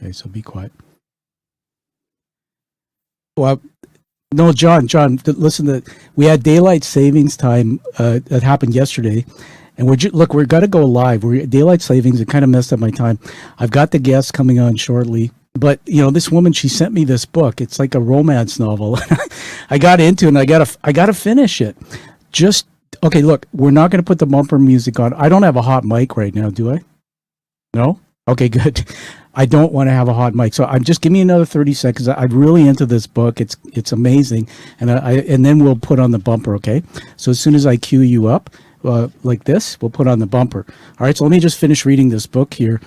Okay, so be quiet. Well, no, John, listen. We had daylight savings time that happened yesterday, and we're got to go live. We're daylight savings. It kind of messed up my time. I've got the guests coming on shortly, but this woman, she sent me this book. It's like a romance novel. I got into it, and I gotta finish it. Just okay. Look, we're not going to put the bumper music on. I don't have a hot mic right now, do I? No. Okay, good. I don't want to have a hot mic, so I'm just give me another 30 seconds. I'm really into this book. It's amazing, and and then we'll put on the bumper. Okay, so as soon as I cue you up like this, we'll put on the bumper. All right. So let me just finish reading this book here,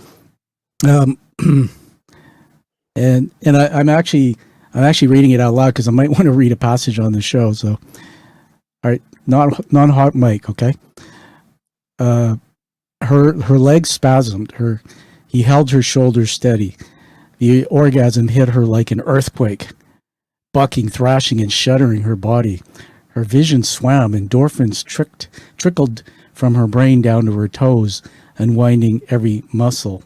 and I'm actually reading it out loud because I might want to read a passage on the show. So, all right, non hot mic. Okay. Her legs spasmed. He held her shoulders steady. The orgasm hit her like an earthquake, bucking, thrashing, and shuddering her body. Her vision swam. Endorphins trickled from her brain down to her toes, unwinding every muscle.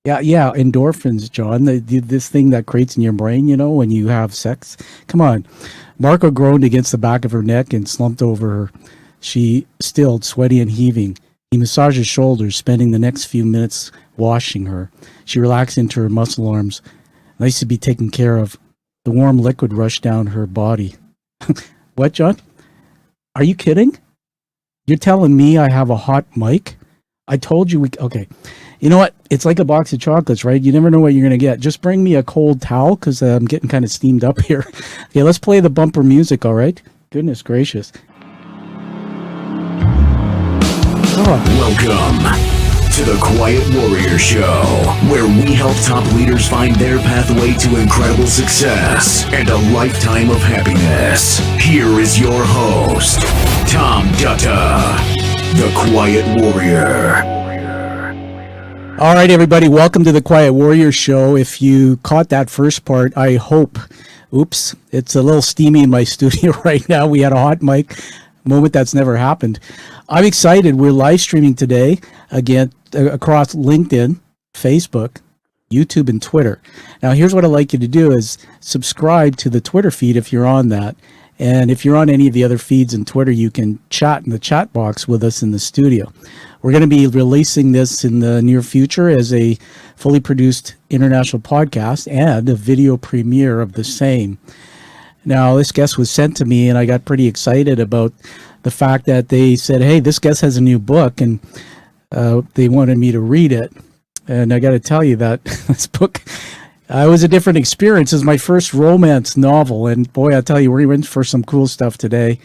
Yeah, endorphins, John. This thing that creates in your brain, when you have sex. Come on. Marco groaned against the back of her neck and slumped over her. She stilled, sweaty and heaving. He massaged her shoulders, spending the next few minutes washing her. She relaxed into her muscle arms. Nice to be taken care of. The warm liquid rushed down her body. What, John? Are you kidding? You're telling me I have a hot mic? I told you okay. You know what? It's like a box of chocolates, right? You never know what you're going to get. Just bring me a cold towel because I'm getting kind of steamed up here. Okay, let's play the bumper music, all right? Goodness gracious. Welcome to the Quiet Warrior Show, where we help top leaders find their pathway to incredible success and a lifetime of happiness. Here is your host, Tom Dutta, the Quiet Warrior. All right, everybody, welcome to the Quiet Warrior Show. If you caught that first part, I hope. Oops, it's a little steamy in my studio right now. We had a hot mic moment that's never happened. I'm excited. We're live streaming today again across LinkedIn, Facebook, YouTube, and Twitter. Now, here's what I'd like you to do is subscribe to the Twitter feed if you're on that. And if you're on any of the other feeds in Twitter, you can chat in the chat box with us in the studio. We're going to be releasing this in the near future as a fully produced international podcast and a video premiere of the same. Now, this guest was sent to me, and I got pretty excited about the fact that they said, hey, this guest has a new book, and they wanted me to read it. And I got to tell you that this book was a different experience. It's my first romance novel, and boy, I tell you, we're in for some cool stuff today.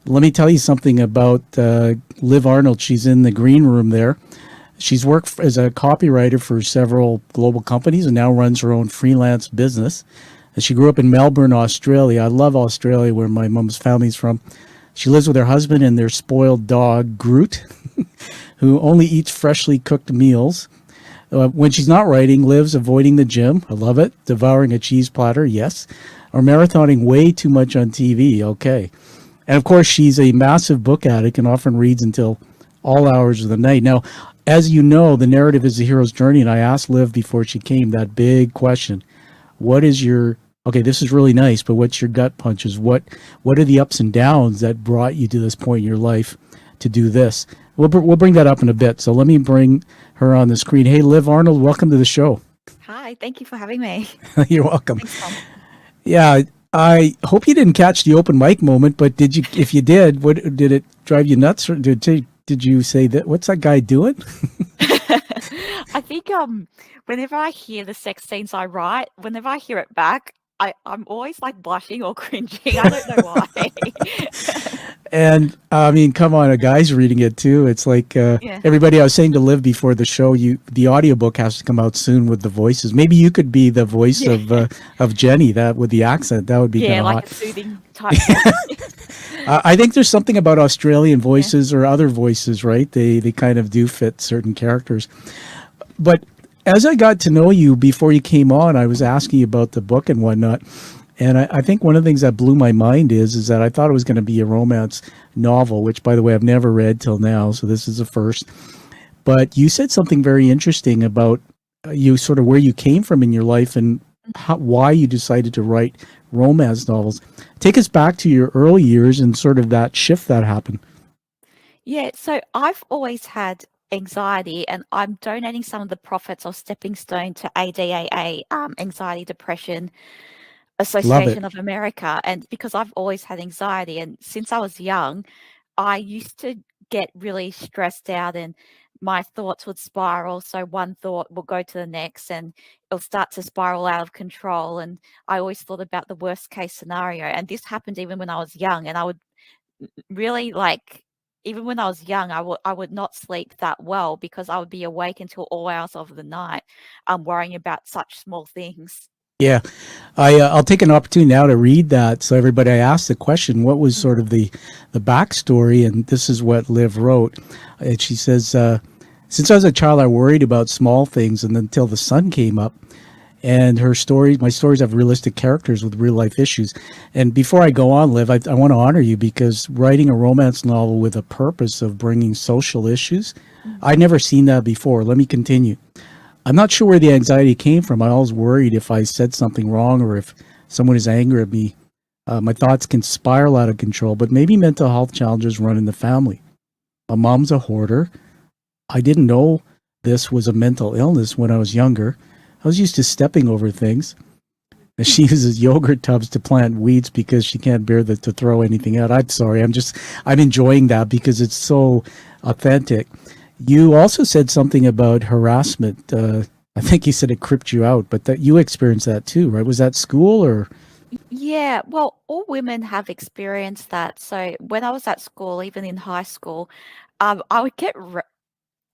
Let me tell you something about Liv Arnold. She's in the green room there. She's worked as a copywriter for several global companies and now runs her own freelance business. She grew up in Melbourne, Australia. I love Australia, where my mom's family's from. She lives with her husband and their spoiled dog, Groot, who only eats freshly cooked meals. When she's not writing, Liv's avoiding the gym. I love it. Devouring a cheese platter, yes. Or marathoning way too much on TV, okay. And of course, she's a massive book addict and often reads until all hours of the night. Now, as you know, the narrative is the hero's journey, and I asked Liv before she came that big question. What is your... Okay, this is really nice, but what's your gut punches? What are the ups and downs that brought you to this point in your life to do this? We'll bring that up in a bit. So let me bring her on the screen. Hey, Liv Arnold, welcome to the show. Hi, thank you for having me. You're welcome. Thanks, Tom. Yeah, I hope you didn't catch the open mic moment, but did you? If you did, what did it drive you nuts? Or did you say that? What's that guy doing? I think whenever I hear the sex scenes I write, whenever I hear it back, I'm always like blushing or cringing. I don't know why. And I mean, come on, a guy's reading it too. It's like everybody. I was saying to Liv before the show, the audiobook has to come out soon with the voices. Maybe you could be the voice of Jenny, that with the accent. That would be kind of like hot. a soothing type. I think there's something about Australian voices or other voices, right? They kind of do fit certain characters. But as I got to know you before you came on, I was asking you about the book and whatnot. And I think one of the things that blew my mind is that I thought it was going to be a romance novel, which, by the way, I've never read till now. So this is the first. But you said something very interesting about you sort of where you came from in your life and why you decided to write romance novels. Take us back to your early years and sort of that shift that happened. Yeah, so I've always had anxiety, and I'm donating some of the profits of Stepping Stone to ADAA, Anxiety Depression Love it. Association of America. And because I've always had anxiety, and since I was young, I used to get really stressed out and my thoughts would spiral. So one thought will go to the next and it'll start to spiral out of control. And I always thought about the worst case scenario. And this happened even when I was young. And I would really like, even when I was young, I would not sleep that well because I would be awake until all hours of the night, worrying about such small things. Yeah, I'll take an opportunity now to read that. So everybody, I asked the question, what was sort of the backstory? And this is what Liv wrote. And she says, since I was a child, I worried about small things, and until the sun came up. And my stories have realistic characters with real life issues. And before I go on, Liv, I want to honor you because writing a romance novel with a purpose of bringing social issues, I'd never seen that before. Let me continue. I'm not sure where the anxiety came from. I always worried if I said something wrong or if someone is angry at me. My thoughts can spiral out of control, but maybe mental health challenges run in the family. My mom's a hoarder. I didn't know this was a mental illness when I was younger. I was used to stepping over things. And she uses yogurt tubs to plant weeds because she can't bear to throw anything out. I'm sorry. I'm enjoying that because it's so authentic. You also said something about harassment. I think you said it creeped you out, but that you experienced that too, right? Was that school or? Yeah, well, all women have experienced that. So when I was at school, even in high school, I would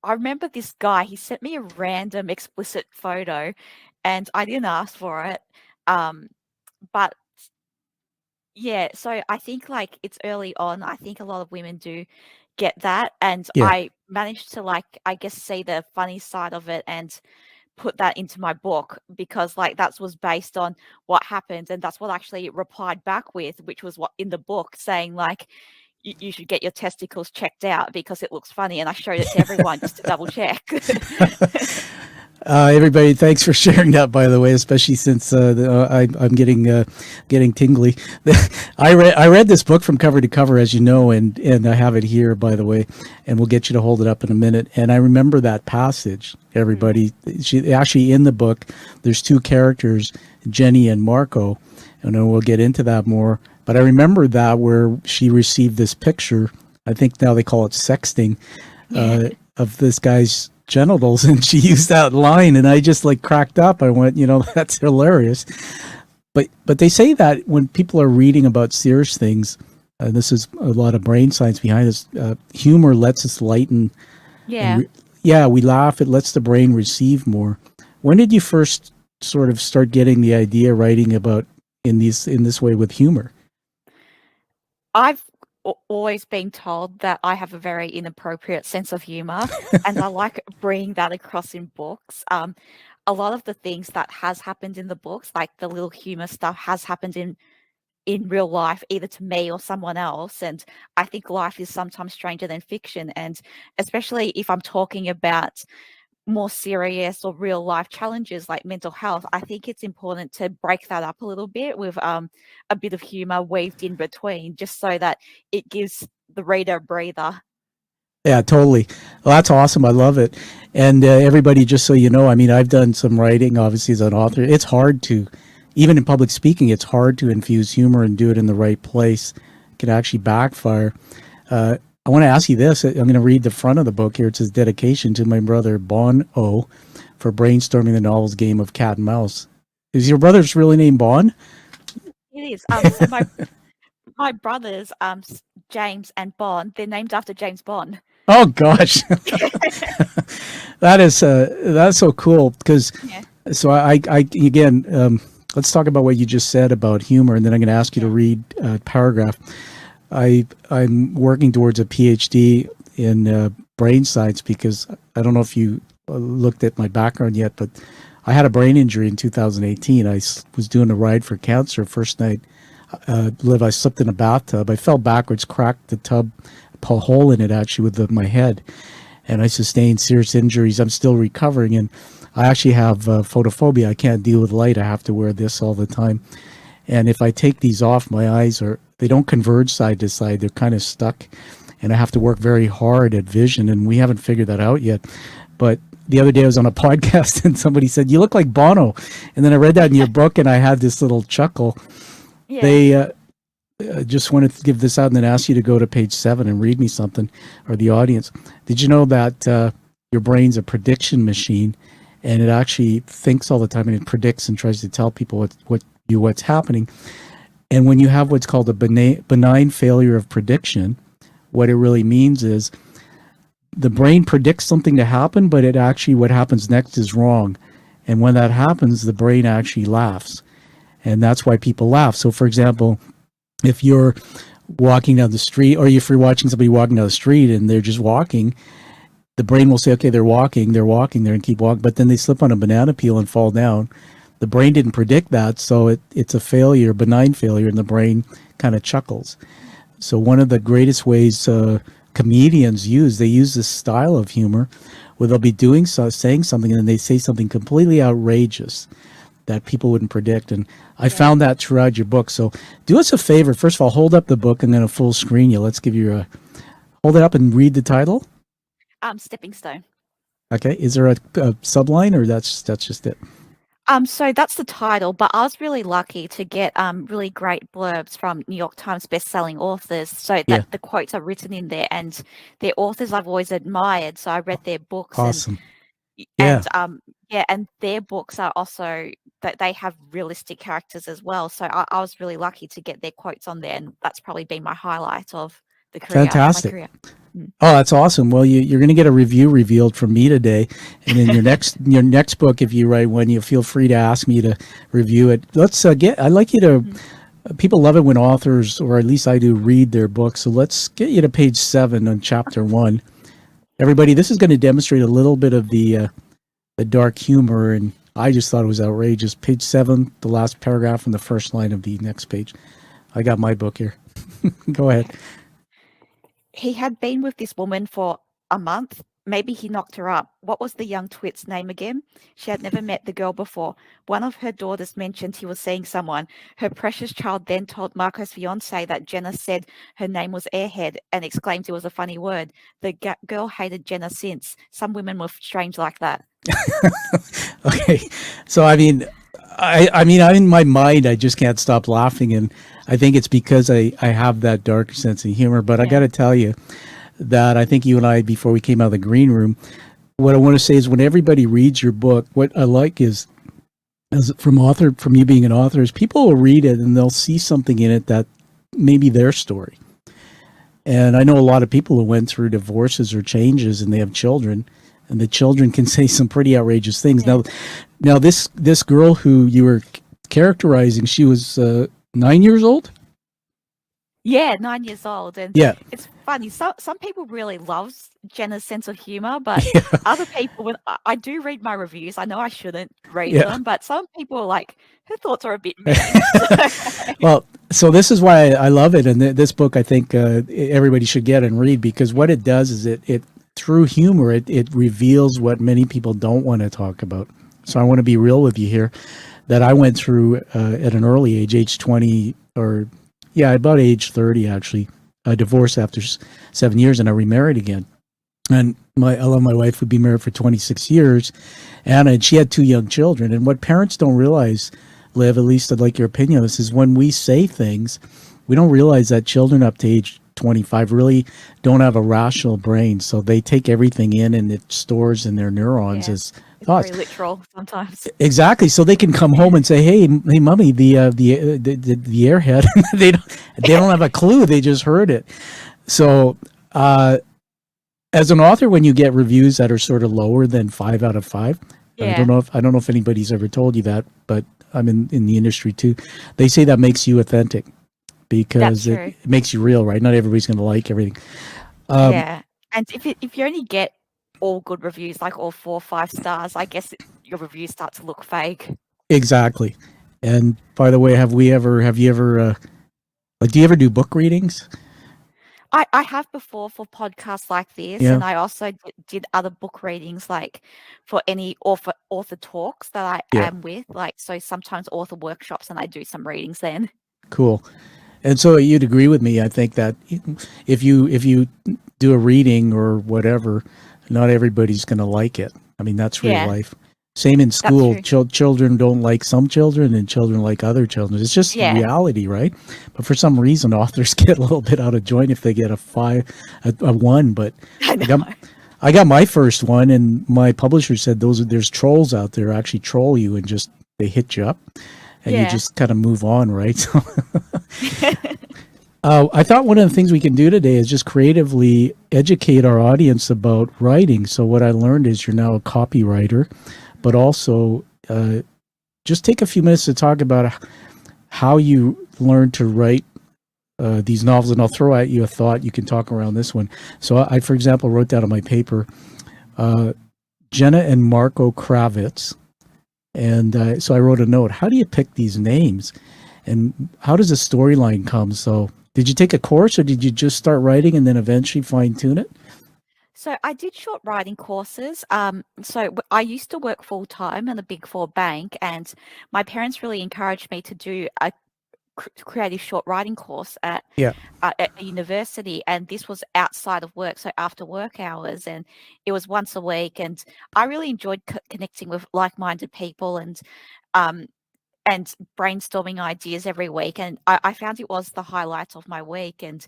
I remember this guy, he sent me a random explicit photo and I didn't ask for it. Um, but yeah, so I think like it's early on. I think a lot of women do get that. And Yeah. I managed to like, I guess, see the funny side of it and put that into my book because like that was based on what happened. And that's what I actually replied back with, which was what in the book saying like, you should get your testicles checked out because it looks funny. And I showed it to everyone just to double check. Everybody, thanks for sharing that. By the way, especially since I'm getting tingly. I read this book from cover to cover, as you know, and I have it here, by the way, and we'll get you to hold it up in a minute. And I remember that passage. Everybody, she actually in the book, there's two characters, Jenny and Marco, and then we'll get into that more. But I remember that where she received this picture. I think now they call it sexting of this guy's genitals, and she used that line, and I just like cracked up. I went, that's hilarious. But they say that when people are reading about serious things, and this is a lot of brain science behind this, humor lets us lighten. Yeah. We laugh. It lets the brain receive more. When did you first sort of start getting the idea writing about in this way with humor? I've always been told that I have a very inappropriate sense of humor, and I like bringing that across in books. A lot of the things that has happened in the books, like the little humor stuff, has happened in real life, either to me or someone else. And I think life is sometimes stranger than fiction, and especially if I'm talking about more serious or real life challenges like mental health, I think it's important to break that up a little bit with a bit of humor weaved in between, just so that it gives the reader a breather. Yeah, totally. Well, that's awesome. I love it. And everybody, just so you know, I mean, I've done some writing, obviously, as an author. It's hard to, even in public speaking, it's hard to infuse humor and do it in the right place. It can actually backfire. I want to ask you this. I'm going to read the front of the book here. It says, dedication to my brother, Bon O, for brainstorming the novel's game of cat and mouse. Is your brother's really name Bon? It is. So my brothers, James and Bond, they're named after James Bond. Oh gosh, that's so cool because. Yeah. So I again, let's talk about what you just said about humor, and then I'm going to ask you to read a paragraph. I'm working towards a PhD in brain science because I don't know if you looked at my background yet, but I had a brain injury in 2018. I was doing a ride for cancer. First night, Liv, I slipped in a bathtub. I fell backwards, cracked the tub, put a hole in it actually with my head, and I sustained serious injuries. I'm still recovering, and I actually have photophobia. I can't deal with light. I have to wear this all the time. And if I take these off, my eyes they don't converge side to side. They're kind of stuck. And I have to work very hard at vision. And we haven't figured that out yet. But the other day I was on a podcast and somebody said, "You look like Bono." And then I read that in your book and I had this little chuckle. Yeah. They just wanted to give this out and then ask you to go to page 7 and read me something, or the audience. Did you know that your brain's a prediction machine, and it actually thinks all the time and it predicts and tries to tell people what's happening? And when you have what's called a benign failure of prediction, what it really means is the brain predicts something to happen, but it actually, what happens next is wrong. And when that happens, the brain actually laughs. And that's why people laugh. So for example, if you're walking down the street, or if you're watching somebody walking down the street and they're just walking, the brain will say, okay, they're walking there and keep walking. But then they slip on a banana peel and fall down. The brain didn't predict that. So it's a failure, benign failure, and the brain kind of chuckles. So one of the greatest ways comedians they use this style of humor where they'll be saying something and then they say something completely outrageous that people wouldn't predict. And I found that throughout your book. So do us a favor. First of all, hold up the book. I'm going to full screen you. Let's give you hold it up and read the title. Stepping Stone. Okay. Is there a subline, or that's just it? So that's the title, but I was really lucky to get really great blurbs from New York Times best-selling authors, so that the quotes are written in there, and they're authors I've always admired. So I read their books. Awesome. And their books are also that they have realistic characters as well. So I was really lucky to get their quotes on there, and that's probably been my highlight of the career. Fantastic. My career. Oh, that's awesome. Well, you're going to get a review revealed from me today, and in your next book, if you write one, you feel free to ask me to review it. Let's I'd like you to. People love it when authors, or at least I do, read their books. So let's get you to page 7 on chapter 1. Everybody, this is going to demonstrate a little bit of the dark humor, and I just thought it was outrageous. Page 7, the last paragraph and the first line of the next page. I got my book here. Go ahead. He had been with this woman for a month. Maybe he knocked her up. What was the young twit's name again? She had never met the girl before. One of her daughters mentioned he was seeing someone. Her precious child then told Marco's fiancé that Jenna said her name was Airhead and exclaimed it was a funny word. The girl hated Jenna since. Some women were strange like that. Okay. So, I mean, I'm in my mind, I just can't stop laughing. And I think it's because I have that dark sense of humor. But I got to tell you that I think you and I, before we came out of the green room, what I want to say is when everybody reads your book, what I like is, as from you being an author, is people will read it and they'll see something in it that may be their story. And I know a lot of people who went through divorces or changes and they have children, and the children can say some pretty outrageous things. Yeah. Now this girl who you were characterizing, she was 9 years old? Yeah, 9 years old. And it's funny. Some people really love Jenna's sense of humor, but other people, when I do read my reviews, I know I shouldn't read them, but some people are like, her thoughts are a bit mean. Well, so this is why I love it. And this book, I think everybody should get and read, because what it does is it through humor, it reveals what many people don't want to talk about. So I want to be real with you here, that I went through at an early age 20, or about age 30, actually, a divorce after 7 years, and I remarried again. And I love my wife. We've been married for 26 years, and she had 2 young children. And what parents don't realize, Liv, at least I'd like your opinion on this, is when we say things, we don't realize that children up to age 25 really don't have a rational brain, so they take everything in and it stores in their neurons as thoughts. Very literal sometimes. Exactly. So they can come home and say, "Hey, mommy, the airhead." they don't have a clue. They just heard it. So, as an author, when you get reviews that are sort of lower than 5 out of 5, I don't know if anybody's ever told you that, but I'm in the industry too. They say that makes you authentic, because it makes you real, right? Not everybody's going to like everything. And if you only get all good reviews, like all 4 or 5 stars, I guess your reviews start to look fake. Exactly. And by the way, do you ever do book readings? I have before for podcasts like this, Yeah, and I also did other book readings, like for any author talks that I yeah, am with, like, so sometimes author workshops, and I do some readings then. cool. And so you'd agree with me, I think, that if you do a reading or whatever, not everybody's going to like it. I mean, that's real Yeah, life. Same in that's school. true. Children don't like some children, and children like other children. It's just Yeah. reality, right? But for some reason, authors get a little bit out of joint if they get a five, a one. But I I got know. I got my first one, and my publisher said there's trolls out there actually troll you and just they hit you up, and you Yeah. just kind of move on, right? So I thought one of the things we can do today is just creatively educate our audience about writing. So what I learned is you're now a copywriter, but also just take a few minutes to talk about how you learned to write these novels, and I'll throw at you a thought. You can talk around this one. So I, for example, wrote down on my paper, Jenna and Marco Kravitz. And so I wrote a note. How do you pick these names? And how does a storyline come? So did you take a course, or did you just start writing and then eventually fine tune it? So I did short writing courses. I used to work full time in a Big Four bank, and my parents really encouraged me to do a creative short writing course Yeah. at a university, and this was outside of work, so after work hours, and it was once a week, and I really enjoyed connecting with like-minded people um, and brainstorming ideas every week, and I found it was the highlight of my week, and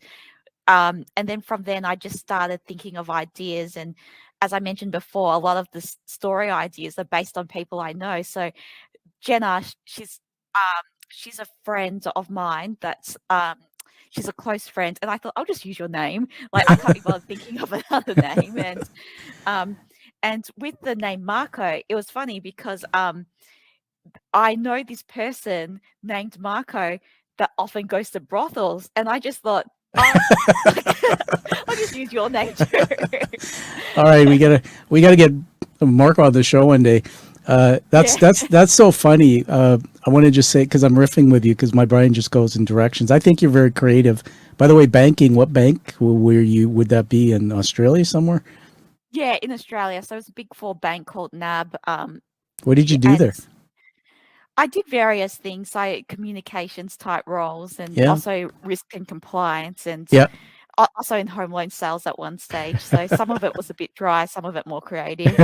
then from then I just started thinking of ideas, and as I mentioned before, a lot of the story ideas are based on people I know. So Jenna, she's a friend of mine that's she's a close friend, and I thought I'll just use your name. Like, I can't be bothered thinking of another name. Um and with the name Marco, it was funny because I know this person named Marco that often goes to brothels, and I just thought, oh, I'll just use your name too. All right, we gotta get Marco on the show one day. That's Yeah. that's so funny. I want to just say, because I'm riffing with you, because my brain just goes in directions. I think you're very creative. By the way, banking. What bank would that be, in Australia somewhere? Yeah, in Australia. So it's a Big Four bank called NAB. What did you do And there? I did various things, like communications type roles, and Yeah, also risk and compliance, and yeah. also in home loan sales at one stage. So some of it was a bit dry, some of it more creative.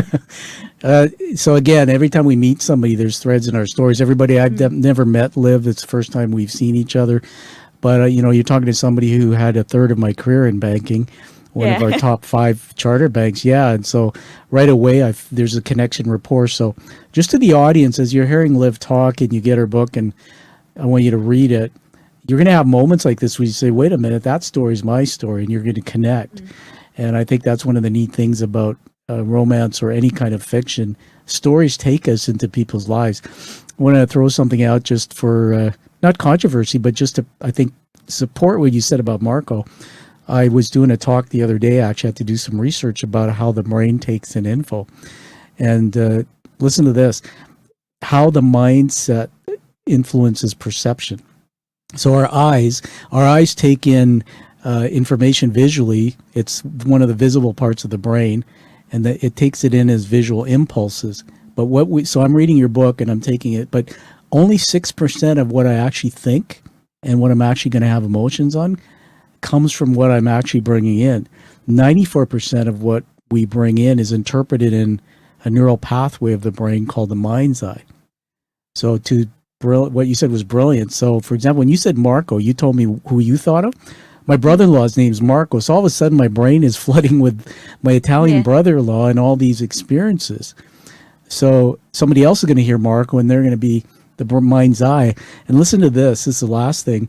So again, every time we meet somebody, there's threads in our stories. Everybody I've never met Liv. It's the first time we've seen each other. But you're talking to somebody who had a third of my career in banking, one of our Yeah. top 5 charter banks. Yeah, and so right away, there's a connection rapport. So just to the audience, as you're hearing Liv talk and you get her book, and I want you to read it, you're going to have moments like this where you say, "Wait a minute, that story's my story," and you're going to connect. And I think that's one of the neat things about romance or any kind of fiction. Stories take us into people's lives. I want to throw something out just for not controversy, but just to, I think, support what you said about Marco. I was doing a talk the other day. I actually had to do some research about how the brain takes in info. And listen to this, how the mindset influences perception. So our eyes take in information visually. It's one of the visible parts of the brain, and that it takes it in as visual impulses. But so I'm reading your book and I'm taking it, but only 6% of what I actually think and what I'm actually going to have emotions on comes from what I'm actually bringing in. 94% of what we bring in is interpreted in a neural pathway of the brain called the mind's eye. So what you said was brilliant. So, for example, when you said Marco, you told me who you thought of. My brother-in-law's name's Marco. So all of a sudden, my brain is flooding with my Italian Yeah. brother-in-law and all these experiences. So somebody else is going to hear Marco, and they're going to be the mind's eye. And listen to this. This is the last thing.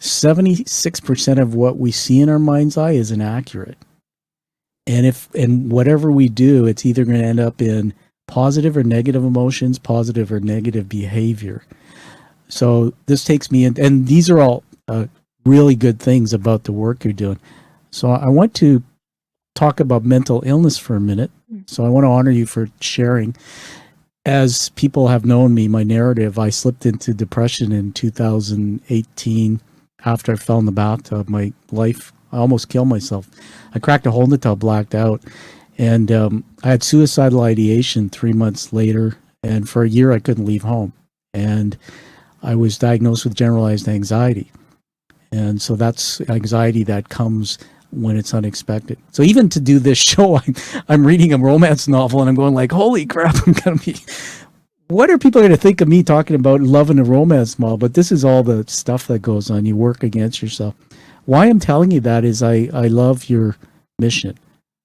76% of what we see in our mind's eye is inaccurate. And whatever we do, it's either going to end up in positive or negative emotions, positive or negative behavior. So this takes me in, and these are all really good things about the work you're doing. So I want to talk about mental illness for a minute. So I want to honor you for sharing. As people have known me, my narrative, I slipped into depression in 2018 after I fell in the bathtub. My life I almost killed myself. I cracked a hole in the tub, blacked out, and I had suicidal ideation 3 months later. And for a year, I couldn't leave home, and I was diagnosed with generalized anxiety. And so that's anxiety that comes when it's unexpected. So even to do this show, I'm reading a romance novel and I'm going like, holy crap, I'm going to be, what are people going to think of me talking about love in a romance novel? But this is all the stuff that goes on. You work against yourself. Why I'm telling you that is I love your mission.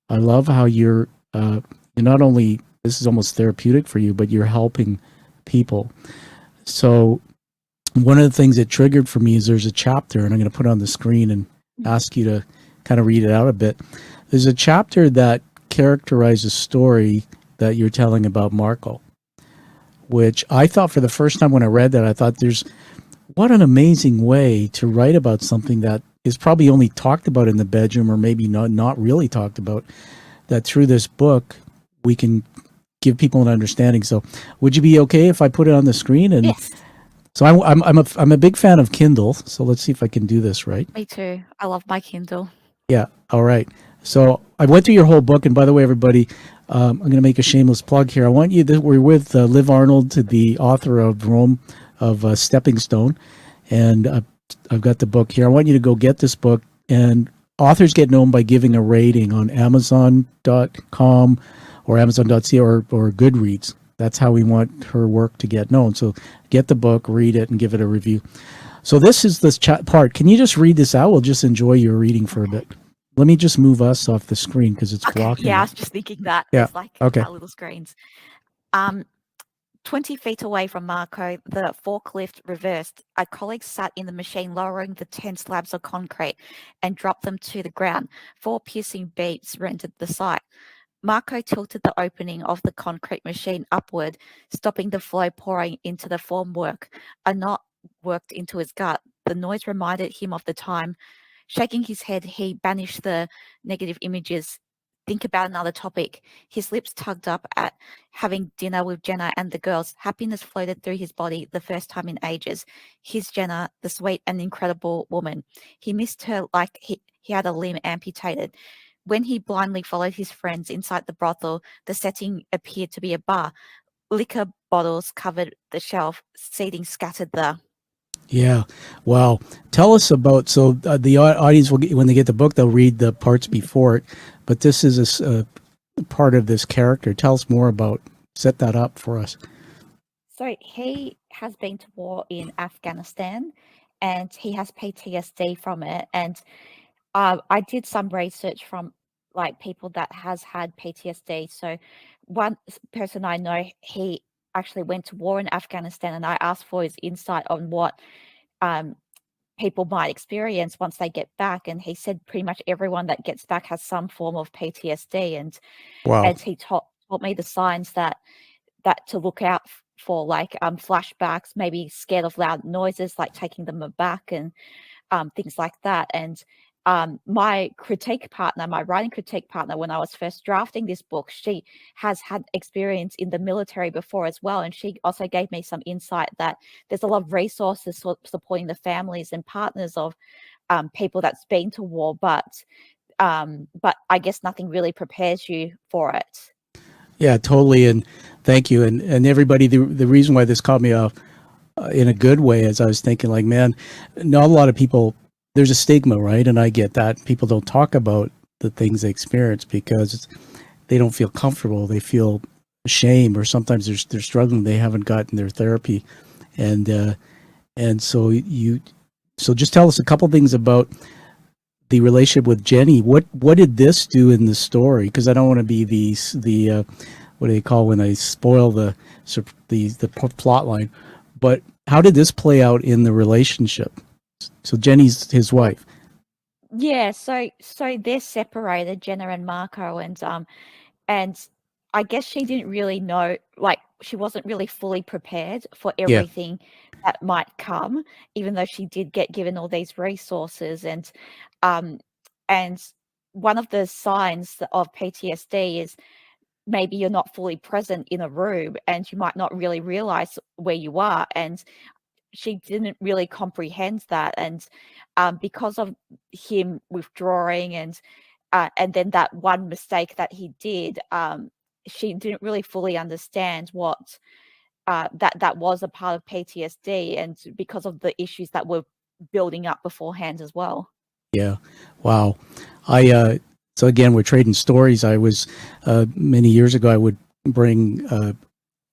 I love how you're not only, this is almost therapeutic for you, but you're helping people. So one of the things that triggered for me is there's a chapter, and I'm going to put it on the screen and ask you to kind of read it out a bit. There's a chapter that characterizes a story that you're telling about Marco, which I thought for the first time when I read that, I thought what an amazing way to write about something that is probably only talked about in the bedroom or maybe not really talked about, that through this book we can give people an understanding. So would you be okay if I put it on the screen? And Yes, so I'm a big fan of Kindle. So let's see if I can do this right. me too. I love my Kindle. Yeah. All right. So I went through your whole book, and by the way, everybody, I'm going to make a shameless plug here. I want you to, we're with Liv Arnold, the author of Stepping Stone, and I've got the book here. I want you to go get this book, and authors get known by giving a rating on Amazon.com or Amazon.ca or Goodreads. That's how we want her work to get known. So get the book, read it, and give it a review. So this is this part. Can you just read this out? We'll just enjoy your reading for a bit. Let me just move us off the screen because it's blocking. Yeah, I it. was just thinking that. Yeah, It's like okay. our little screens. 20 feet away from Marco, the forklift reversed. A colleague sat in the machine, lowering the 10 slabs of concrete and dropped them to the ground. 4 piercing beeps rendered the sight. Marco tilted the opening of the concrete machine upward, stopping the flow pouring into the formwork. A knot worked into his gut. The noise reminded him of the time. Shaking his head, he banished the negative images. Think about another topic. His lips tugged up at having dinner with Jenna and the girls. Happiness floated through his body the first time in ages. His Jenna, the sweet and incredible woman. He missed her like he had a limb amputated. When he blindly followed his friends inside the brothel, the setting appeared to be a bar. Liquor bottles covered the shelf, seating scattered there. Yeah. Wow. Tell us about, so the audience will get, when they get the book, they'll read the parts before it, but this is a part of this character. Tell us more about, set that up for us. So he has been to war in Afghanistan and he has PTSD from it. And I did some research from like people that has had PTSD. So one person I know, he actually went to war in Afghanistan, and I asked for his insight on what people might experience once they get back. And he said pretty much everyone that gets back has some form of PTSD. And Wow. as he taught me the signs that to look out for, like flashbacks, maybe scared of loud noises, like taking them aback, and things like that. And my writing critique partner, when I was first drafting this book, she has had experience in the military before as well. And she also gave me some insight that there's a lot of resources supporting the families and partners of people that's been to war, but I guess nothing really prepares you for it. Yeah, totally. And thank you. And everybody, the reason why this caught me off in a good way is I was thinking like, man, not a lot of people, there's a stigma, right? And I get that. People don't talk about the things they experience because they don't feel comfortable. They feel shame, or sometimes they're struggling. They haven't gotten their therapy. And so so just tell us a couple things about the relationship with Jenny. What did this do in the story? Because I don't want to be the what do they call when they spoil the plot line? But how did this play out in the relationship? So Jenny's his wife. Yeah, so they're separated, Jenna and Marco, and I guess she didn't really know, like she wasn't really fully prepared for Yeah. everything that might come, even though she did get given all these resources. Um and one of the signs of PTSD is maybe you're not fully present in a room and you might not really realize where you are. And she didn't really comprehend that, and because of him withdrawing and then that one mistake that he did, she didn't really fully understand what that was a part of PTSD, and because of the issues that were building up beforehand as well. Yeah. Wow. So again, we're trading stories. I was, many years ago, I would bring,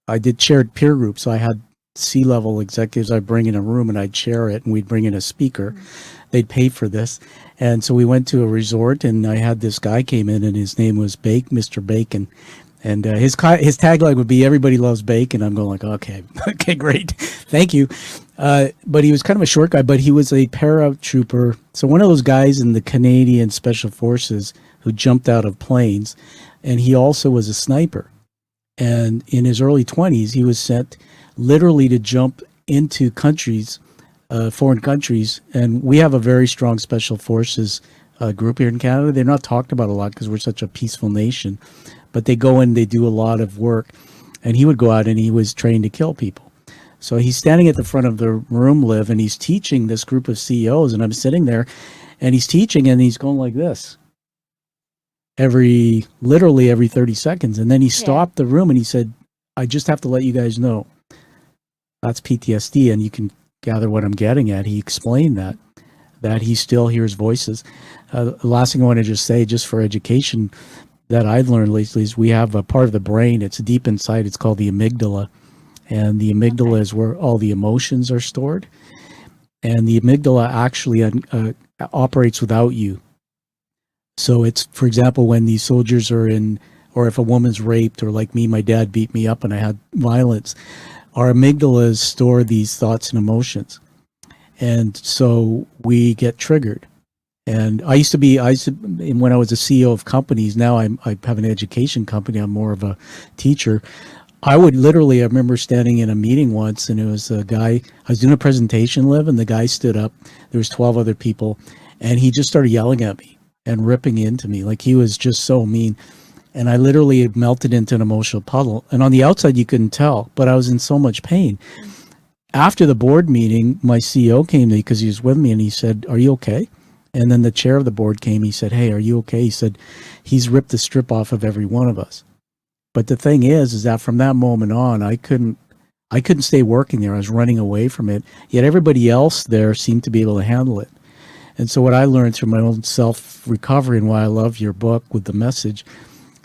I did shared peer groups. So I had C-level executives I'd bring in a room and I'd share it, and we'd bring in a speaker. They'd pay for this. And so we went to a resort, and I had this guy came in, and his name was Mr. Bacon. And his tagline would be "Everybody loves bacon." I'm going like, okay, okay, great, thank you. But he was kind of a short guy, but he was a paratrooper. So one of those guys in the Canadian Special Forces who jumped out of planes, and he also was a sniper. And in his early 20s, he was sent literally to jump into countries, foreign countries. And we have a very strong Special Forces group here in Canada. They're not talked about a lot because we're such a peaceful nation. But they go in, they do a lot of work. And he would go out and he was trained to kill people. So he's standing at the front of the room, Liv, and he's teaching this group of CEOs. And I'm sitting there and he's teaching and he's going like this literally every 30 seconds. And then he stopped the room and he said, "I just have to let you guys know that's PTSD." And you can gather what I'm getting at. He explained that he still hears voices. The last thing I want to just say, just for education, that I've learned lately is we have a part of the brain. It's deep inside. It's called the amygdala. And the amygdala is where all the emotions are stored. And the amygdala actually operates without you. So it's, for example, when these soldiers are in, or if a woman's raped, or like me, my dad beat me up and I had violence, our amygdalas store these thoughts and emotions. And so we get triggered. And I used to, when I was a CEO of companies, now I have an education company, I'm more of a teacher. I remember standing in a meeting once, and it was a guy, I was doing a presentation, Liv, and the guy stood up, there was 12 other people, and he just started yelling at me and ripping into me. Like, he was just so mean. And I literally melted into an emotional puddle. And on the outside, you couldn't tell, but I was in so much pain. After the board meeting, my CEO came to me because he was with me, and he said, "Are you okay?" And then the chair of the board came. He said, "Hey, are you okay?" He said, "He's ripped the strip off of every one of us." But the thing is that from that moment on, I couldn't stay working there. I was running away from it. Yet everybody else there seemed to be able to handle it. And so what I learned through my own self-recovery, and why I love your book with the message,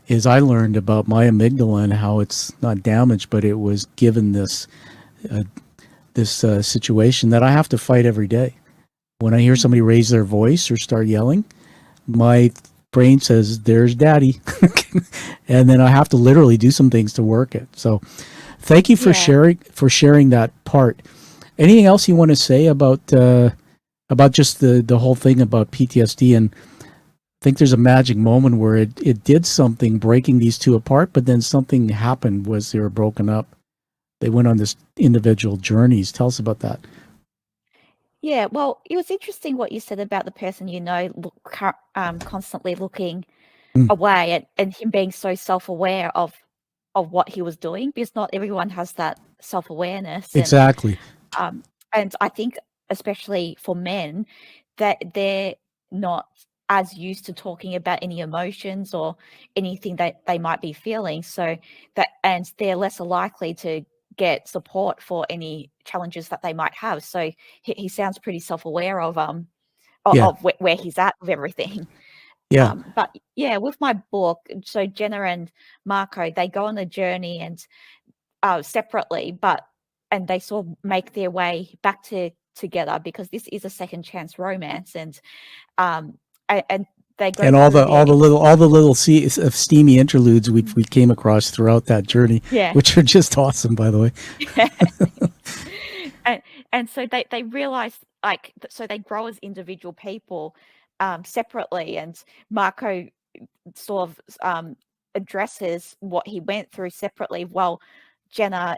is I learned about my amygdala and how it's not damaged, but it was given this situation that I have to fight every day. When I hear somebody raise their voice or start yelling, my brain says, "There's daddy." And then I have to literally do some things to work it. So thank you for sharing that part. Anything else you want to say about just the whole thing about PTSD? And I think there's a magic moment where it did something, breaking these two apart, but then something happened was they were broken up. They went on this individual journeys. Tell us about that. Yeah, well, it was interesting what you said about the person, constantly looking away, and him being so self-aware of what he was doing, because not everyone has that self-awareness. Exactly. And I think especially for men, that they're not as used to talking about any emotions or anything that they might be feeling, and they're less likely to get support for any challenges that they might have. So he sounds pretty self-aware of where he's at with everything. Yeah. But yeah, with my book, so Jenna and Marco, they go on a journey and separately, and they sort of make their way back together, because this is a second chance romance, and they go And through all the little steamy interludes we came across throughout that journey, which are just awesome, by the way. And so they realize, so they grow as individual people separately, and Marco sort of addresses what he went through separately, while Jenna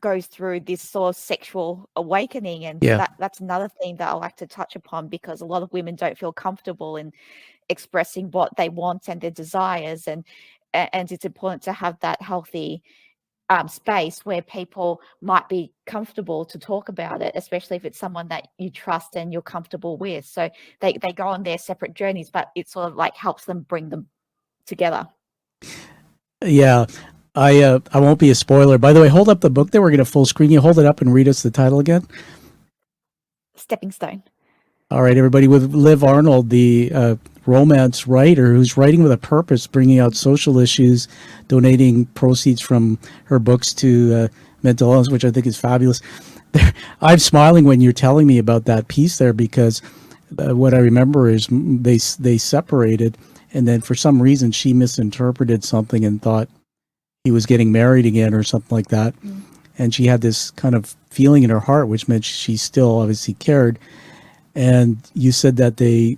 goes through this sort of sexual awakening. And that's another thing that I like to touch upon, because a lot of women don't feel comfortable in expressing what they want and their desires, and it's important to have that healthy space where people might be comfortable to talk about it, especially if it's someone that you trust and you're comfortable with. So they go on their separate journeys, but it sort of like helps them bring them together. Yeah. I won't be a spoiler. By the way, hold up the book there. We're going to full screen you. Hold it up and read us the title again. Stepping Stone. All right, everybody, with Liv Arnold, the romance writer who's writing with a purpose, bringing out social issues, donating proceeds from her books to mental illness, which I think is fabulous. I'm smiling when you're telling me about that piece there because what I remember is they separated, and then for some reason she misinterpreted something and thought he was getting married again or something like that. Mm. And she had this kind of feeling in her heart, which meant she still obviously cared. And you said that they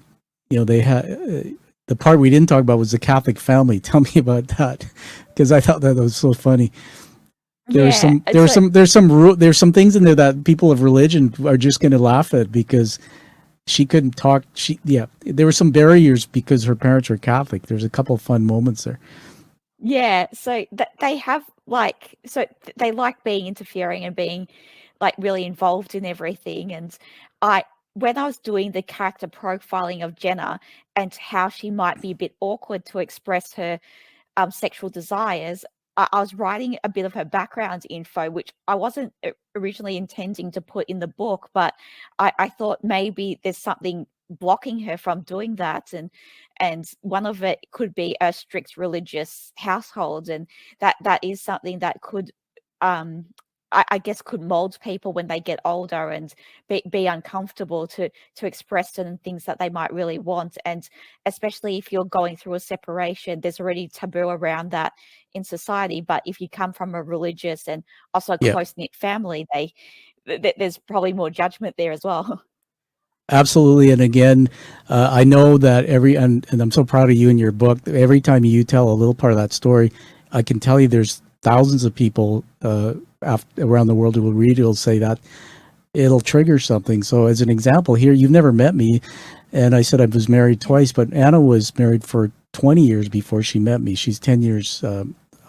had the part we didn't talk about was the Catholic family. Tell me about that, because I thought that was so funny. There's some things in there that people of religion are just going to laugh at because she couldn't talk. There were some barriers because her parents were Catholic. There's a couple of fun moments there. Yeah, so they have they like being interfering and being like really involved in everything. And when I was doing the character profiling of Jenna and how she might be a bit awkward to express her sexual desires, I was writing a bit of her background info, which I wasn't originally intending to put in the book, but I thought maybe there's something blocking her from doing that. And one of it could be a strict religious household. And that is something that could, I guess, could mold people when they get older and be uncomfortable to express certain things that they might really want. And especially if you're going through a separation, there's already taboo around that in society. But if you come from a religious and also a close-knit family, there's probably more judgment there as well. Absolutely. And again, I know that and I'm so proud of you in your book. Every time you tell a little part of that story, I can tell you there's thousands of people around the world who will read it, will say that it'll trigger something. So as an example here, you've never met me. And I said I was married twice, but Anna was married for 20 years before she met me. She's 10 years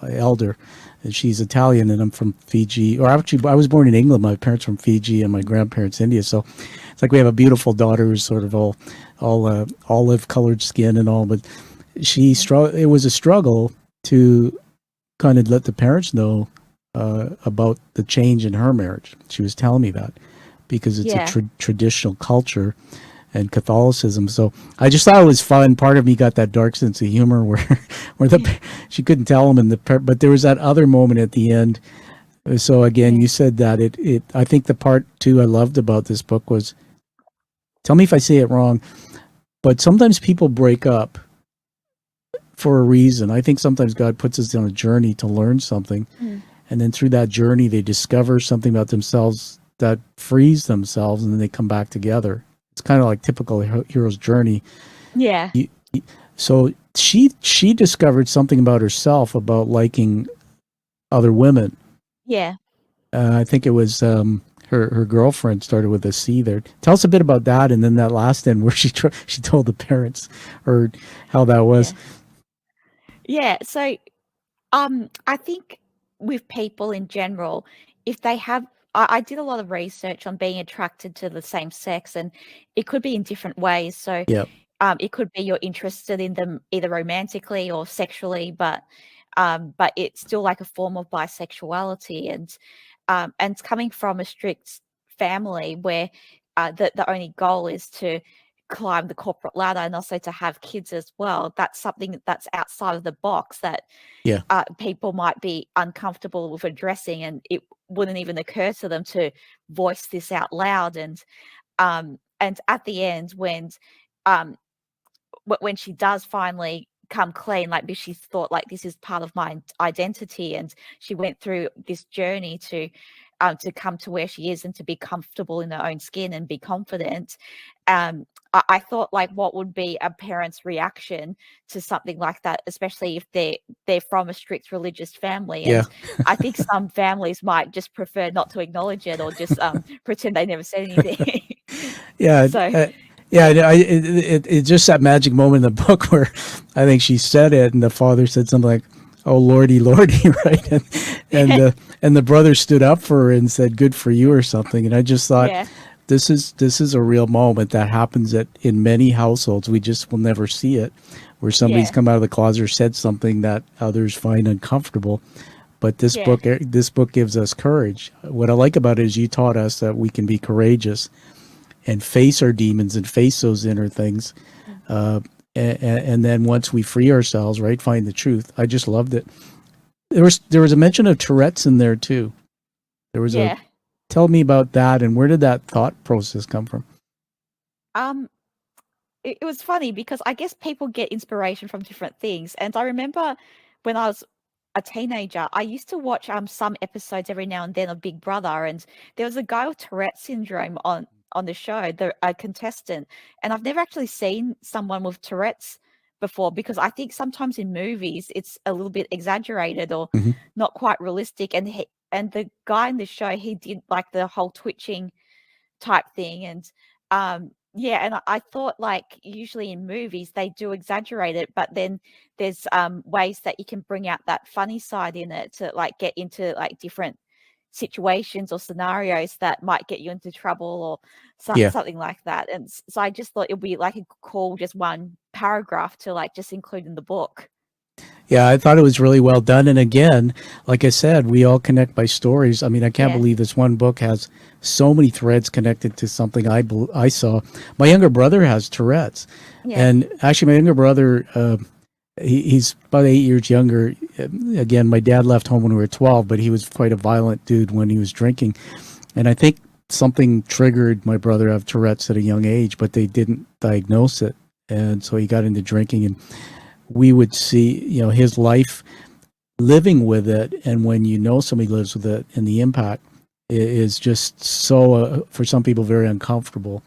elder. And she's Italian, and I'm from Fiji. Or actually, I was born in England. My parents from Fiji, and my grandparents India. So it's like we have a beautiful daughter who's sort of all olive-colored skin and all. But it was a struggle to kind of let the parents know about the change in her marriage. She was telling me that because it's a traditional culture and Catholicism. So I just thought it was fun. Part of me got that dark sense of humor where she couldn't tell him, but there was that other moment at the end. So again, you said that I think the part too I loved about this book was, tell me if I say it wrong, but sometimes people break up for a reason. I think sometimes God puts us on a journey to learn something. And then through that journey, they discover something about themselves that frees themselves, and then they come back together. It's kind of like typical hero's journey. Yeah. So she discovered something about herself, about liking other women. Yeah. I think it was her girlfriend started with a C there. Tell us a bit about that, and then that last end where she told the parents, or how that was. Yeah. So I think with people in general, if they have, I did a lot of research on being attracted to the same sex, and it could be in different ways. So it could be you're interested in them either romantically or sexually, but it's still like a form of bisexuality. And it's coming from a strict family where the only goal is to climb the corporate ladder and also to have kids as well. That's something that's outside of the box that people might be uncomfortable with addressing, and it wouldn't even occur to them to voice this out loud. And at the end, when she does finally come clean, like she thought like this is part of my identity, and she went through this journey to come to where she is and to be comfortable in her own skin and be confident. I thought, like, what would be a parent's reaction to something like that, especially if they're from a strict religious family. And I think some families might just prefer not to acknowledge it, or just pretend they never said anything. It's just that magic moment in the book where I think she said it, and the father said something like, oh lordy, lordy, right? And the brother stood up for her and said, "Good for you," or something. And I just thought, Yeah, this is a real moment that happens in many households. We just will never see it, where somebody's yeah, come out of the closet or said something that others find uncomfortable. But yeah, this book gives us courage. What I like about it is you taught us that we can be courageous and face our demons and face those inner things. mm, And then once we free ourselves, right, find the truth. I just loved it. There was a mention of Tourette's in there too. There was a yeah. Tell me about that, and where did that thought process come from? Um, it was funny because I guess people get inspiration from different things. And I remember when I was a teenager, I used to watch some episodes every now and then of Big Brother, and there was a guy with Tourette syndrome on the show, the a contestant, and I've never actually seen someone with Tourette's before because I think sometimes in movies it's a little bit exaggerated or Hmm. not quite realistic. And the guy in the show, he did like the whole twitching type thing. And yeah, and I thought like usually in movies they do exaggerate it, but then there's ways that you can bring out that funny side in it to like get into like different situations or scenarios that might get you into trouble or Yeah. something like that. And so I just thought it would be like a cool just one paragraph to like just include in the book. Yeah, I thought it was really well done. And again, like I said, we all connect by stories. I mean, I can't Yeah, believe this one book has so many threads connected to something I saw. My younger brother has Tourette's, yeah, and actually, my younger brother, he's about 8 years younger. Again, my dad left home when we were 12, but he was quite a violent dude when he was drinking, and I think something triggered my brother to have Tourette's at a young age, but they didn't diagnose it, and so he got into drinking and we would see, his life living with it. And when you know somebody lives with it, and the impact is just so, for some people, very uncomfortable.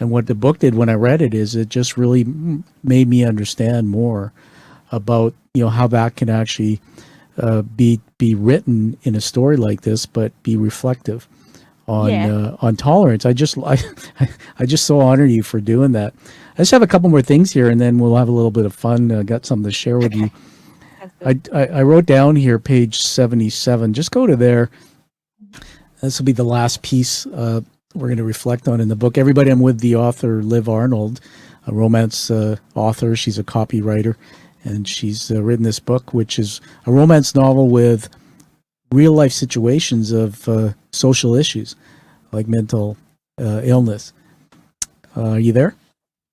And what the book did when I read it is it just really made me understand more about, how that can actually be written in a story like this, but be reflective yeah. on tolerance. I just so honor you for doing that. I just have a couple more things here, and then we'll have a little bit of fun. Got something to share with you. Okay, sounds good. I wrote down here page 77. Just go to there. This will be the last piece we're going to reflect on in the book. Everybody, I'm with the author Liv Arnold, a romance author. She's a copywriter, and she's written this book, which is a romance novel with real life situations of social issues like mental illness. Are you there?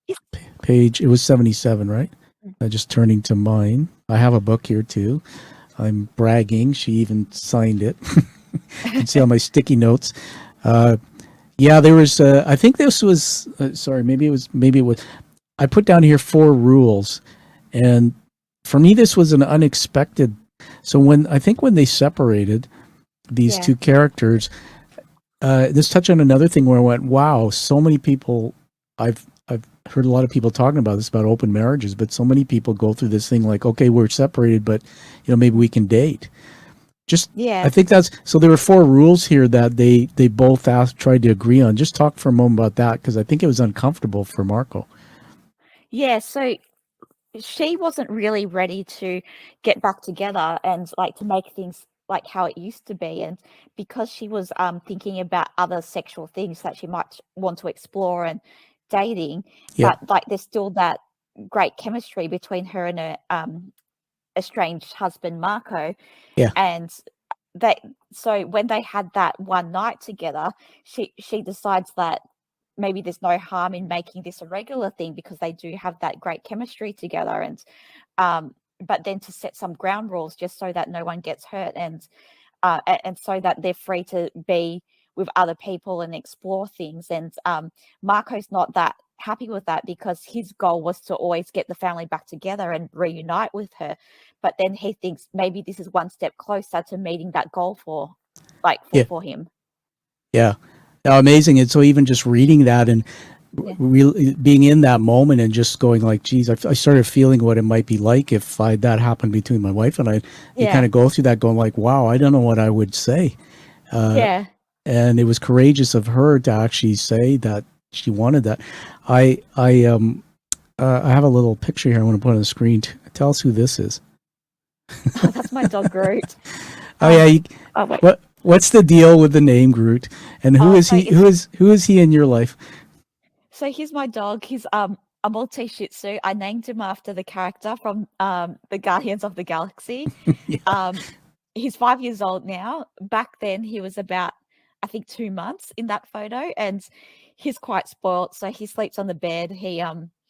Yes. Page, it was 77, right? Mm. Just turning to mine. I have a book here too. I'm bragging. She even signed it. You can see all my sticky notes. Yeah, there was. I think this was. Sorry, maybe it was. I put down here 4 rules, and for me, this was an unexpected. So when they separated these Yeah, two characters, this touched on another thing where I went, "Wow, so many people." I've heard a lot of people talking about this about open marriages, but so many people go through this thing like, okay, we're separated, but maybe we can date. Just I yeah. think that's so. There were 4 rules here that they both tried to agree on. Just talk for a moment about that because I think it was uncomfortable for Marco. Yeah, so she wasn't really ready to get back together and like to make things like how it used to be. And because she was thinking about other sexual things that she might want to explore and dating, Yeah, but like there's still that great chemistry between her and her estranged husband Marco. yeah, And they so when they had that one night together, she decides that maybe there's no harm in making this a regular thing because they do have that great chemistry together. And but then to set some ground rules just so that no one gets hurt, and so that they're free to be with other people and explore things. And Marco's not that happy with that because his goal was to always get the family back together and reunite with her. But then he thinks maybe this is one step closer to meeting that goal for like yeah, for him. yeah. Amazing. And so even just reading that and Yeah. really being in that moment and just going like, geez, I started feeling what it might be like if that happened between my wife and I. You kind Yeah. of go through that going like, wow, I don't know what I would say. Yeah. And it was courageous of her to actually say that she wanted that. I have a little picture here I want to put on the screen. Tell us who this is. Oh, that's my dog Groot. Oh yeah. Oh wait. What's the deal with the name Groot? And who is So he? Who is he in your life? So he's my dog. He's a Maltese Shih Tzu. I named him after the character from the Guardians of the Galaxy. Yeah. He's 5 years old now. Back then, he was about, I think, 2 months in that photo, and he's quite spoilt. So he sleeps on the bed.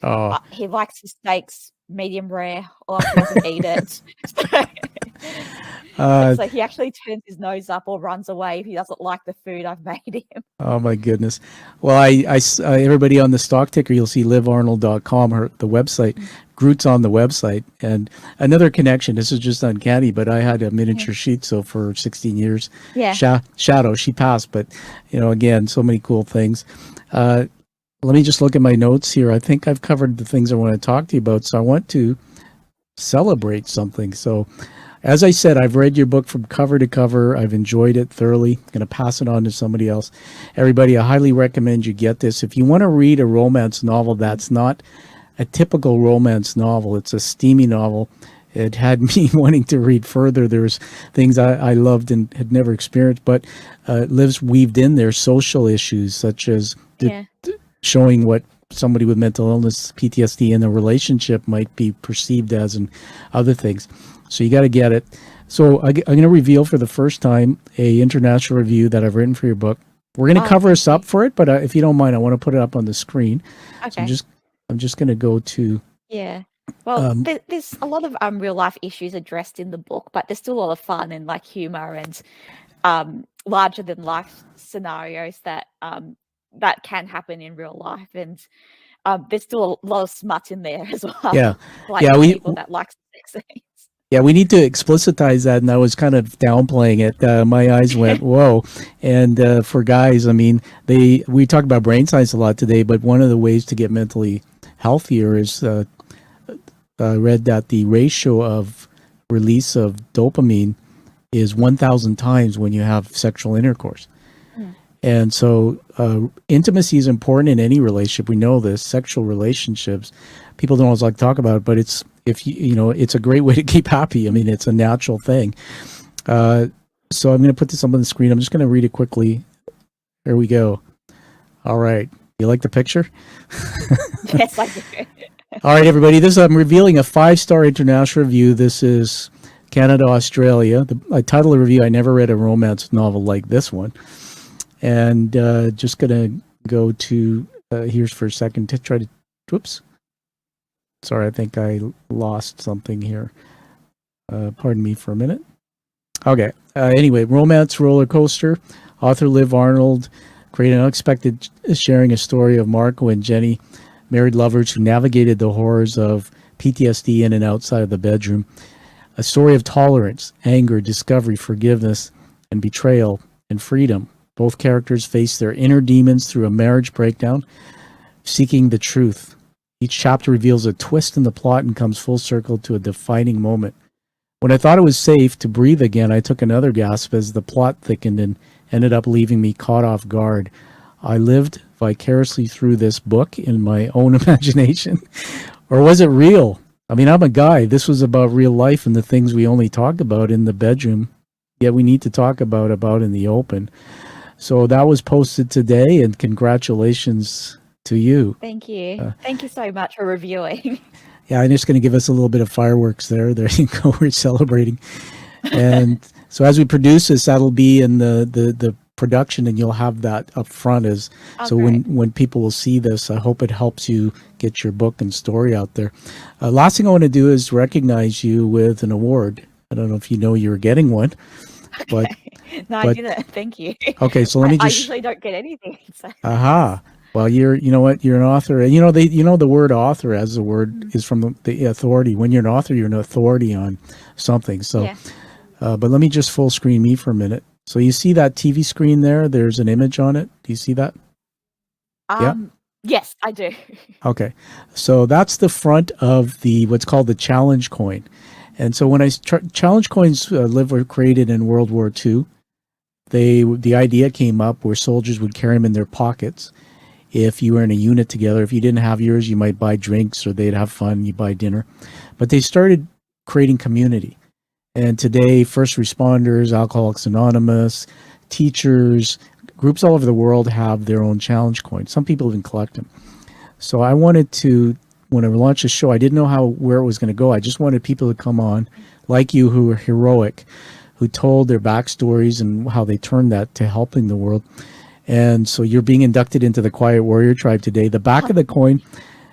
Oh, He likes his steaks medium rare, or else he doesn't eat it. uh, So he actually turns his nose up or runs away if he doesn't like the food I've made him. oh my goodness. Well, everybody on the stock ticker, you'll see livarnold.com, the website. Groot's on the website. And another connection, this is just uncanny, but I had a miniature Shih Tzu for 16 years. Yeah. Shadow, she passed, but, again, so many cool things. Let me just look at my notes here. I think I've covered the things I want to talk to you about. So I want to celebrate something. So, as I said, I've read your book from cover to cover. I've enjoyed it thoroughly. I'm going to pass it on to somebody else. Everybody, I highly recommend you get this. If you want to read a romance novel that's not a typical romance novel, it's a steamy novel. It had me wanting to read further. There's things I loved and had never experienced, but Liv's weaved in there social issues such as showing what somebody with mental illness, PTSD in a relationship might be perceived as, and other things. So you got to get it. So I'm going to reveal for the first time a international review that I've written for your book. We're going to cover us up for it, but if you don't mind, I want to put it up on the screen. Okay. So I'm just going to go to. Yeah. Well, there's a lot of real life issues addressed in the book, but there's still a lot of fun and like humor and larger than life scenarios that can happen in real life, and there's still a lot of smut in there as well. Yeah. Like people that like sex scenes. Yeah, we need to explicitize that, and I was kind of downplaying it. My eyes went, whoa. And for guys, I mean, we talk about brain science a lot today, but one of the ways to get mentally healthier is I read that the ratio of release of dopamine is 1,000 times when you have sexual intercourse. And so intimacy is important in any relationship. We know this. Sexual relationships, people don't always like to talk about it, but it's it's a great way to keep happy. I mean, it's a natural thing. So I'm going to put this up on the screen. I'm just going to read it quickly. Here we go. All right. You like the picture? Yes, I do. All right, everybody. I'm revealing a 5-star international review. This is Canada, Australia. I title the review, I never read a romance novel like this one. And just going to go to, here's for a second to try to, whoops. Sorry, I think I lost something here. Pardon me for a minute. Okay. Anyway, romance roller coaster. Author Liv Arnold created an unexpected sharing a story of Marco and Jenny, married lovers who navigated the horrors of PTSD in and outside of the bedroom. A story of tolerance, anger, discovery, forgiveness, and betrayal, and freedom. Both characters face their inner demons through a marriage breakdown, seeking the truth. Each chapter reveals a twist in the plot and comes full circle to a defining moment. When I thought it was safe to breathe again, I took another gasp as the plot thickened and ended up leaving me caught off guard. I lived vicariously through this book in my own imagination. Or was it real? I mean, I'm a guy. This was about real life and the things we only talk about in the bedroom, yet we need to talk about in the open. So that was posted today, and congratulations to you. Thank you. Thank you so much for reviewing. Yeah, I'm just going to give us a little bit of fireworks there. There you go. We're celebrating. And so as we produce this, that'll be in the production, and you'll have that up front. So when people will see this, I hope it helps you get your book and story out there. Last thing I want to do is recognize you with an award. I don't know if you know you were getting one. But, I didn't. Thank you. Okay, so let me just. I usually don't get anything. So. Aha. Well, you know what? You're an author. The word author as a word is from the authority. When you're an author, you're an authority on something. So, yeah. But let me just full screen me for a minute. So you see that TV screen there? There's an image on it. Do you see that? Yeah. Yes, I do. Okay. So that's the front of what's called the challenge coin. And so when challenge coins were created in World War II, the idea came up where soldiers would carry them in their pockets. If you were in a unit together, if you didn't have yours, you might buy drinks or they'd have fun, you buy dinner. But they started creating community. And today, first responders, Alcoholics Anonymous, teachers, groups all over the world have their own challenge coins. Some people even collect them. So I wanted to, when I launched the show, I didn't know where it was going to go. I just wanted people to come on, like you, who are heroic, who told their backstories and how they turned that to helping the world. And so you're being inducted into the Quiet Warrior Tribe today. The back of the coin,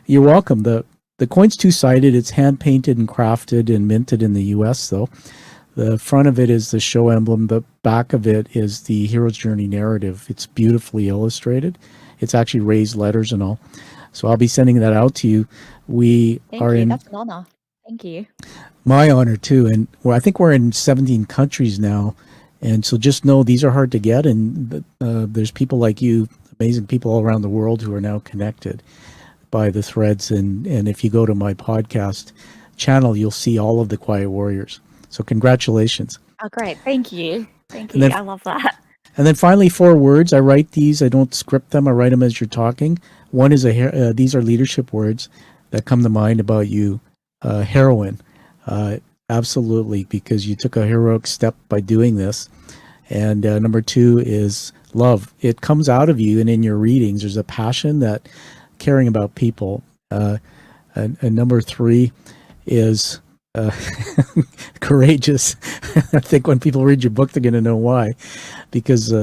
you're welcome. The coin's two-sided. It's hand-painted and crafted and minted in the U.S., though. The front of it is the show emblem. The back of it is the hero's journey narrative. It's beautifully illustrated. It's actually raised letters and all. So I'll be sending that out to you. Thank you. That's an honor. Thank you. My honor too. And I think we're in 17 countries now. And so just know these are hard to get. And there's people like you, amazing people all around the world who are now connected by the threads. And if you go to my podcast channel, you'll see all of the Quiet Warriors. So congratulations. Oh, great. Thank you. Thank you. I love that. And then finally, 4 words. I write these. I don't script them. I write them as you're talking. One is these are leadership words that come to mind about you. Heroine. Absolutely, because you took a heroic step by doing this. And number 2 is love. It comes out of you and in your readings. There's a passion that caring about people. And number 3 is courageous. I think when people read your book, they're going to know why. Because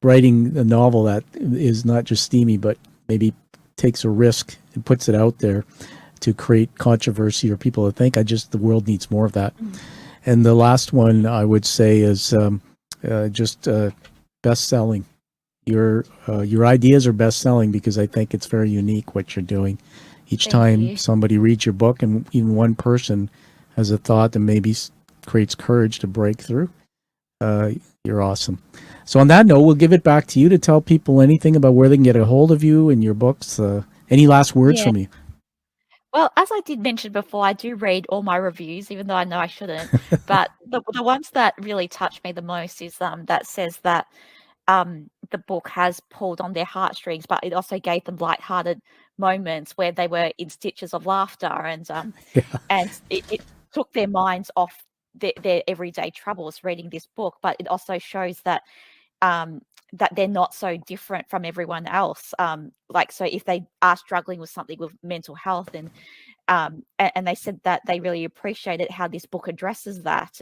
writing a novel that is not just steamy, but maybe takes a risk and puts it out there to create controversy or people to think, the world needs more of that. And the last one I would say is just best-selling. Your ideas are best-selling because I think it's very unique what you're doing. Each time somebody reads your book, and even one person has a thought that maybe creates courage to break through, you're awesome. So on that note, we'll give it back to you to tell people anything about where they can get a hold of you and your books. Any last words from you? Well, as I did mention before, I do read all my reviews, even though I know I shouldn't. But the ones that really touch me the most is that says that the book has pulled on their heartstrings, but it also gave them lighthearted moments where they were in stitches of laughter, and it took their minds off their everyday troubles reading this book. But it also shows that that they're not so different from everyone else. So if they are struggling with something with mental health, and they said that they really appreciated how this book addresses that.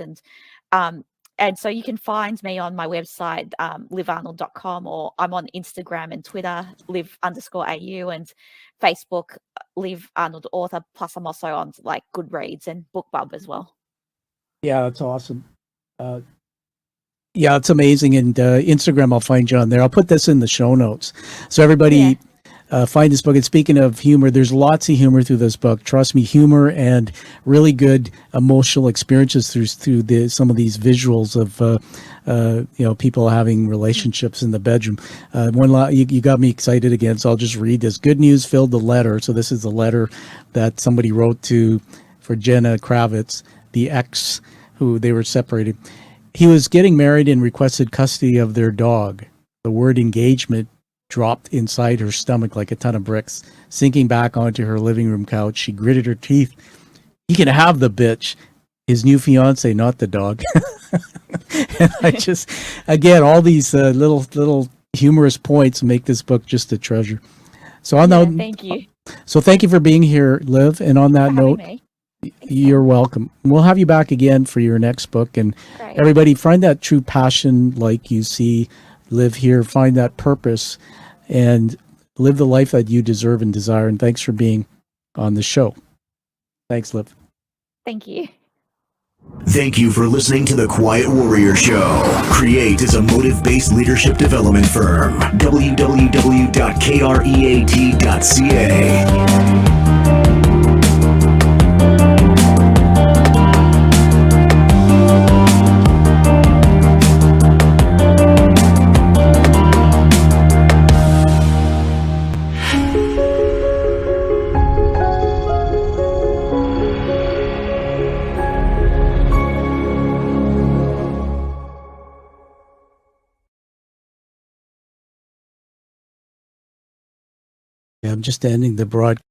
And so you can find me on my website, livarnold.com, or I'm on Instagram and Twitter, liv_au, and Facebook, Liv Arnold Author. Plus I'm also on like Goodreads and BookBub as well. Yeah, that's awesome. Yeah, it's amazing. And Instagram, I'll find you on there. I'll put this in the show notes. So everybody find this book. And speaking of humor, there's lots of humor through this book. Trust me, humor and really good emotional experiences through some of these visuals of people having relationships in the bedroom. You got me excited again, so I'll just read this. Good news filled the letter. So this is the letter that somebody wrote for Jenna Kravitz, the ex who they were separated. He was getting married and requested custody of their dog. The word engagement dropped inside her stomach like a ton of bricks. Sinking back onto her living room couch, she gritted her teeth. He can have the bitch. His new fiance, not the dog. And I just, again, all these little humorous points make this book just a treasure. So thank you. So thank you for being here, Liv. And on that note, you're welcome. We'll have you back again for your next book. And everybody, find that true passion like you see Liv here. Find that purpose and live the life that you deserve and desire. And thanks for being on the show. Thanks, Liv. Thank you. Thank you for listening to The Quiet Warrior Show. Create is a motive-based leadership development firm. www.kreat.ca. I'm just ending the broadcast.